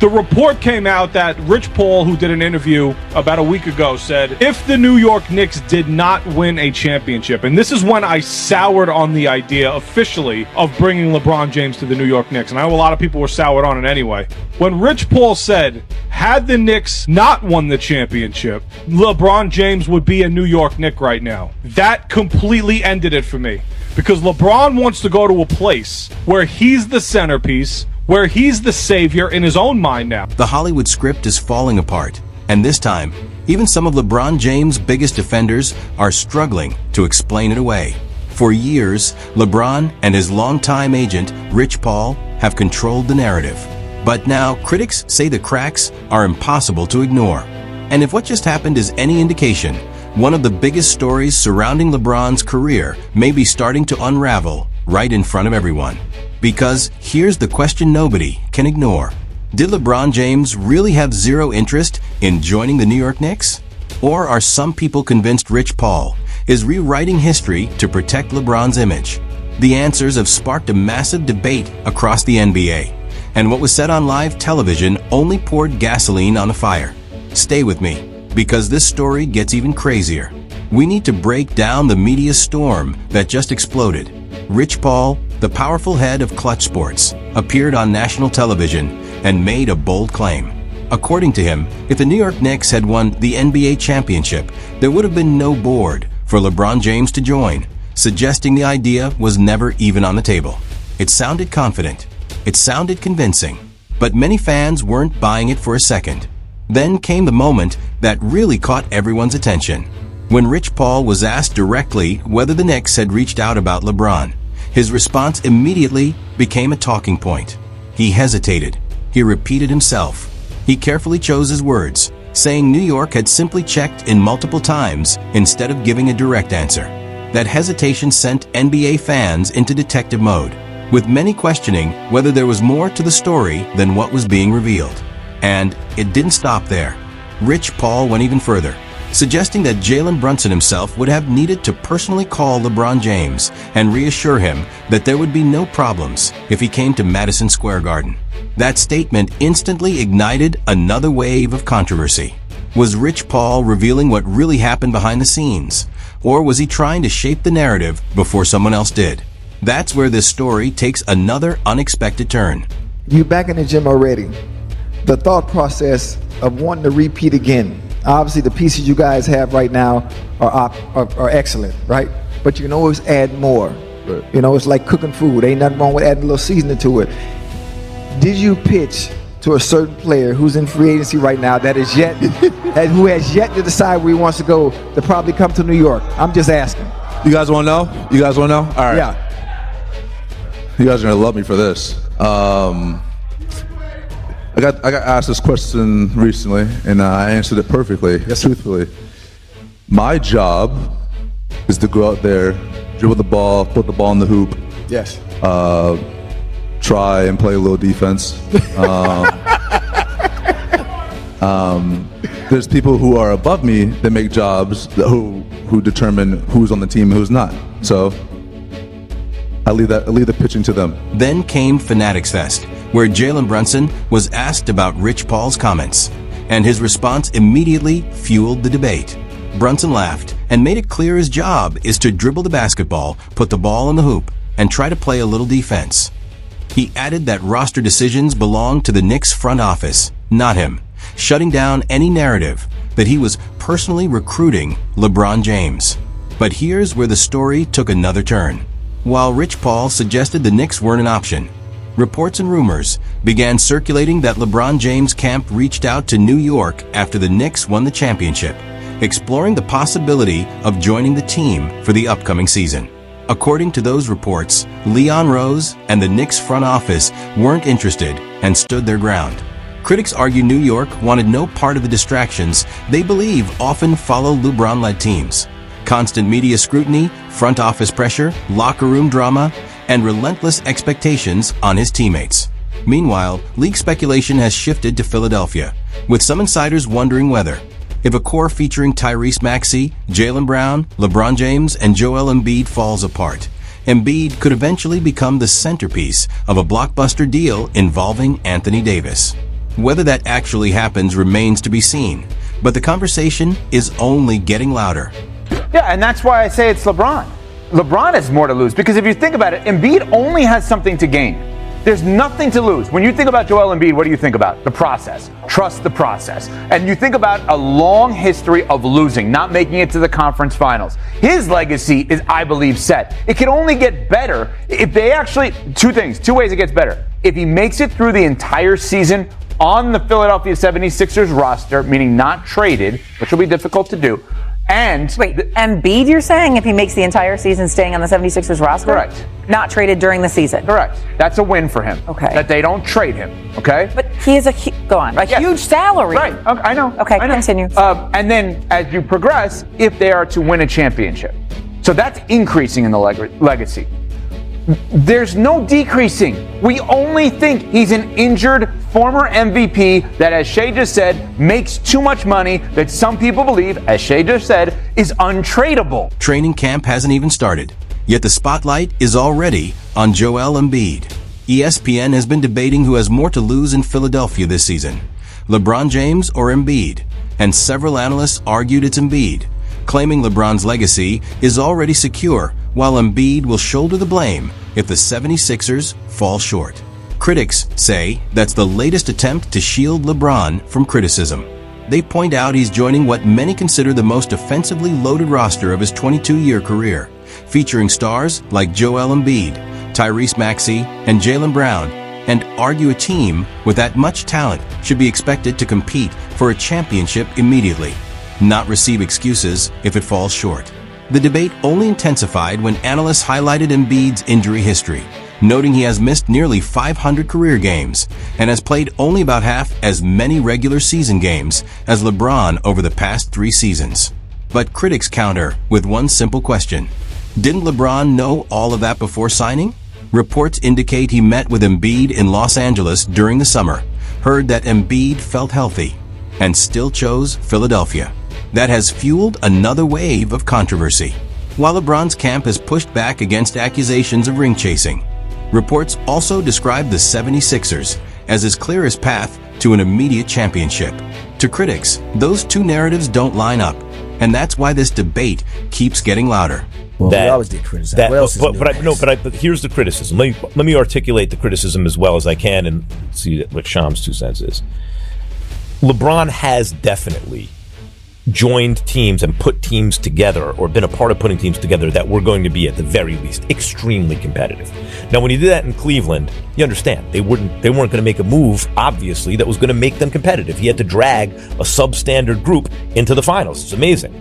The report came out that Rich Paul, who did an interview about a week ago, said if the New York Knicks did not win a championship, and this is when I soured on the idea officially of bringing LeBron James to the New York Knicks, and I know a lot of people were soured on it anyway. When Rich Paul said, had the Knicks not won the championship, LeBron James would be a New York Knick right now. That completely ended it for me. Because LeBron wants to go to a place where he's the centerpiece, where he's the savior in his own mind now. The Hollywood script is falling apart, and this time, even some of LeBron James' biggest defenders are struggling to explain it away. For years, LeBron and his longtime agent, Rich Paul, have controlled the narrative. But now, critics say the cracks are impossible to ignore. And if what just happened is any indication, one of the biggest stories surrounding LeBron's career may be starting to unravel right in front of everyone. Because here's the question nobody can ignore. Did LeBron James really have zero interest in joining the New York Knicks? Or are some people convinced Rich Paul is rewriting history to protect LeBron's image? The answers have sparked a massive debate across the NBA, and what was said on live television only poured gasoline on the fire. Stay with me, because this story gets even crazier. We need to break down the media storm that just exploded. Rich Paul, the powerful head of Clutch Sports, appeared on national television and made a bold claim. According to him, if the New York Knicks had won the NBA championship, there would have been no board for LeBron James to join, suggesting the idea was never even on the table. It sounded confident. It sounded convincing. But many fans weren't buying it for a second. Then came the moment that really caught everyone's attention. When Rich Paul was asked directly whether the Knicks had reached out about LeBron, his response immediately became a talking point. He hesitated. He repeated himself. He carefully chose his words, saying New York had simply checked in multiple times instead of giving a direct answer. That hesitation sent NBA fans into detective mode, with many questioning whether there was more to the story than what was being revealed. And it didn't stop there. Rich Paul went even further, suggesting that Jaylen Brunson himself would have needed to personally call LeBron James and reassure him that there would be no problems if he came to Madison Square Garden. That statement instantly ignited another wave of controversy. Was Rich Paul revealing what really happened behind the scenes? Or was he trying to shape the narrative before someone else did? That's where this story takes another unexpected turn. You back in the gym already. The thought process of wanting to repeat again. Obviously, the pieces you guys have right now are excellent, right? But you can always add more. Right. You know, it's like cooking food. Ain't nothing wrong with adding a little seasoning to it. Did you pitch to a certain player who's in free agency right now that is yet, who has yet to decide where he wants to go to probably come to New York? I'm just asking. You guys want to know? You guys want to know? All right. Yeah. You guys are gonna love me for this. I got asked this question recently, and I answered it perfectly, truthfully. My job is to go out there, dribble the ball, put the ball in the hoop. Yes. Try and play a little defense. There's people who are above me that make jobs who determine who's on the team and who's not. So I leave the pitching to them. Then came Fanatics Fest, where Jaylen Brunson was asked about Rich Paul's comments, and his response immediately fueled the debate. Brunson laughed and made it clear his job is to dribble the basketball, put the ball in the hoop, and try to play a little defense. He added that roster decisions belong to the Knicks front office, not him, shutting down any narrative that he was personally recruiting LeBron James. But here's where the story took another turn. While Rich Paul suggested the Knicks weren't an option, reports and rumors began circulating that LeBron James' camp reached out to New York after the Knicks won the championship, exploring the possibility of joining the team for the upcoming season. According to those reports, Leon Rose and the Knicks front office weren't interested and stood their ground. Critics argue New York wanted no part of the distractions they believe often follow LeBron-led teams. Constant media scrutiny, front office pressure, locker room drama, and relentless expectations on his teammates. Meanwhile, league speculation has shifted to Philadelphia, with some insiders wondering whether, if a core featuring Tyrese Maxey, Jaylen Brown, LeBron James, and Joel Embiid falls apart, Embiid could eventually become the centerpiece of a blockbuster deal involving Anthony Davis. Whether that actually happens remains to be seen, but the conversation is only getting louder. Yeah, and that's why I say it's LeBron. LeBron has more to lose, because if you think about it, Embiid only has something to gain. There's nothing to lose. When you think about Joel Embiid, what do you think about? The process. Trust the process. And you think about a long history of losing, not making it to the conference finals. His legacy is, I believe, set. It can only get better if they actually, two ways it gets better. If he makes it through the entire season on the Philadelphia 76ers roster, meaning not traded, which will be difficult to do. And wait, Embiid, you're saying if he makes the entire season staying on the 76ers roster? Correct. Not traded during the season? Correct. That's a win for him. Okay. That they don't trade him. Okay. But he is huge salary. Right. I know. Okay, I know. continue. And then as you progress, if they are to win a championship. So that's increasing in the legacy. There's no decreasing. We only think he's an injured former MVP that, as Shea just said, makes too much money that some people believe, as Shea just said, is untradeable. Training camp hasn't even started, yet the spotlight is already on Joel Embiid. ESPN has been debating who has more to lose in Philadelphia this season, LeBron James or Embiid, and several analysts argued it's Embiid, claiming LeBron's legacy is already secure, while Embiid will shoulder the blame if the 76ers fall short. Critics say that's the latest attempt to shield LeBron from criticism. They point out he's joining what many consider the most offensively loaded roster of his 22-year career, featuring stars like Joel Embiid, Tyrese Maxey, and Jaylen Brown, and argue a team with that much talent should be expected to compete for a championship immediately, not receive excuses if it falls short. The debate only intensified when analysts highlighted Embiid's injury history, noting he has missed nearly 500 career games and has played only about half as many regular season games as LeBron over the past 3 seasons. But critics counter with one simple question. Didn't LeBron know all of that before signing? Reports indicate he met with Embiid in Los Angeles during the summer, heard that Embiid felt healthy, and still chose Philadelphia. That has fueled another wave of controversy. While LeBron's camp has pushed back against accusations of ring chasing, reports also describe the 76ers as his clearest path to an immediate championship. To critics, those two narratives don't line up, and that's why this debate keeps getting louder. Well, we always get criticized. But here's the criticism. Let me articulate the criticism as well as I can and see what Sham's 2 cents is. LeBron has definitely joined teams and put teams together, or been a part of putting teams together that were going to be, at the very least, extremely competitive. Now, when he did that in Cleveland, you understand they weren't going to make a move, obviously, that was going to make them competitive. He had to drag a substandard group into the finals. It's amazing.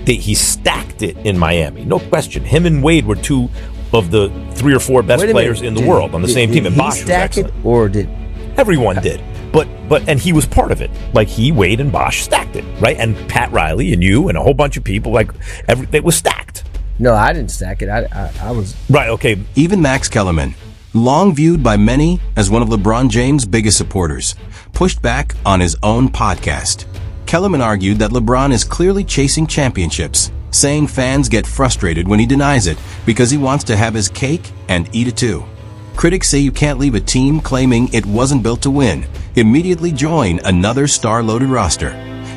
He stacked it in Miami, no question. Him and Wade were 2 of the 3 or 4 best players in the world on the same team. And Bosh was excellent. Or did everyone did? But and he was part of it. Like Wade and Bosh stacked it, right? And Pat Riley and you and a whole bunch of people, it was stacked. No, I didn't stack it. I was right. Okay. Even Max Kellerman, long viewed by many as one of LeBron James' biggest supporters, pushed back on his own podcast. Kellerman argued that LeBron is clearly chasing championships, saying fans get frustrated when he denies it because he wants to have his cake and eat it too. Critics say you can't leave a team claiming it wasn't built to win, immediately join another star-loaded roster,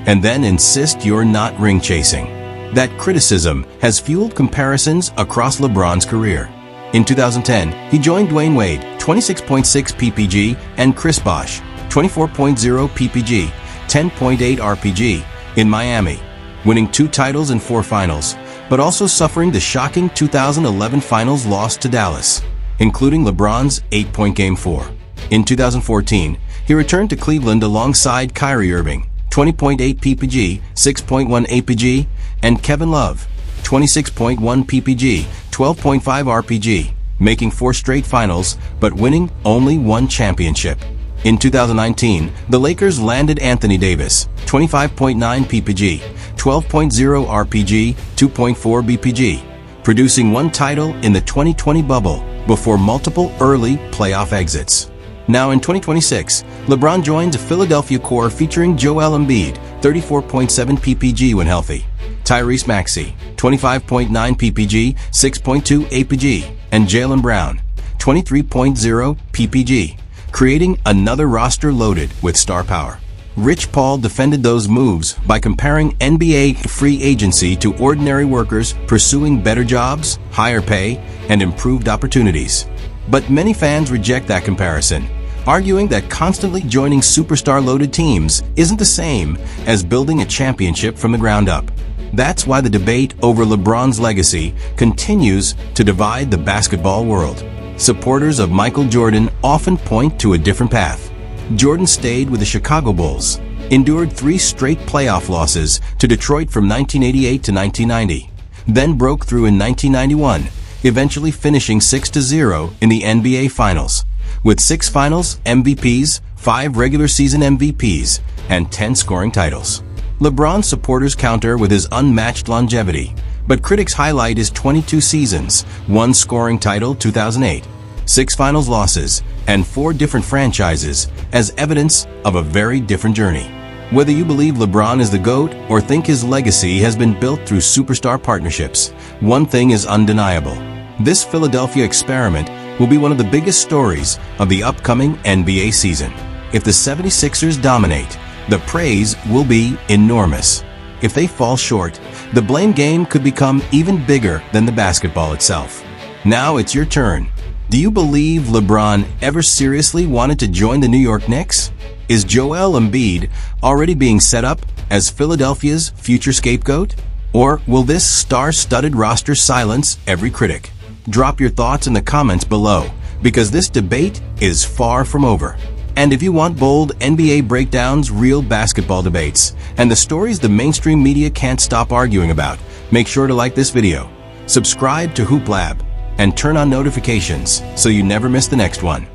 and then insist you're not ring chasing. That criticism has fueled comparisons across LeBron's career. In 2010, he joined Dwayne Wade, 26.6 PPG, and Chris Bosh, 24.0 PPG, 10.8 RPG, in Miami, winning 2 titles and 4 finals, but also suffering the shocking 2011 finals loss to Dallas, including LeBron's 8-point Game 4. In 2014, he returned to Cleveland alongside Kyrie Irving, 20.8 PPG, 6.1 APG, and Kevin Love, 26.1 PPG, 12.5 RPG, making 4 straight finals, but winning only 1 championship. In 2019, the Lakers landed Anthony Davis, 25.9 PPG, 12.0 RPG, 2.4 BPG, producing 1 title in the 2020 bubble before multiple early playoff exits. Now in 2026, LeBron joins a Philadelphia core featuring Joel Embiid, 34.7 PPG when healthy, Tyrese Maxey, 25.9 PPG, 6.2 APG, and Jaylen Brown, 23.0 PPG, creating another roster loaded with star power. Rich Paul defended those moves by comparing NBA free agency to ordinary workers pursuing better jobs, higher pay, and improved opportunities. But many fans reject that comparison, arguing that constantly joining superstar-loaded teams isn't the same as building a championship from the ground up. That's why the debate over LeBron's legacy continues to divide the basketball world. Supporters of Michael Jordan often point to a different path. Jordan stayed with the Chicago Bulls, endured 3 straight playoff losses to Detroit from 1988 to 1990, then broke through in 1991, eventually finishing 6-0 in the NBA Finals, with 6 Finals MVPs, 5 regular season MVPs, and 10 scoring titles. LeBron supporters counter with his unmatched longevity, but critics highlight his 22 seasons, 1 scoring title 2008, 6 finals losses, and 4 different franchises as evidence of a very different journey. Whether you believe LeBron is the GOAT or think his legacy has been built through superstar partnerships, one thing is undeniable. This Philadelphia experiment will be one of the biggest stories of the upcoming NBA season. If the 76ers dominate, the praise will be enormous. If they fall short, the blame game could become even bigger than the basketball itself. Now it's your turn. Do you believe LeBron ever seriously wanted to join the New York Knicks? Is Joel Embiid already being set up as Philadelphia's future scapegoat? Or will this star-studded roster silence every critic? Drop your thoughts in the comments below, because this debate is far from over. And if you want bold NBA breakdowns, real basketball debates, and the stories the mainstream media can't stop arguing about, make sure to like this video, subscribe to Hoop Lab, and turn on notifications so you never miss the next one.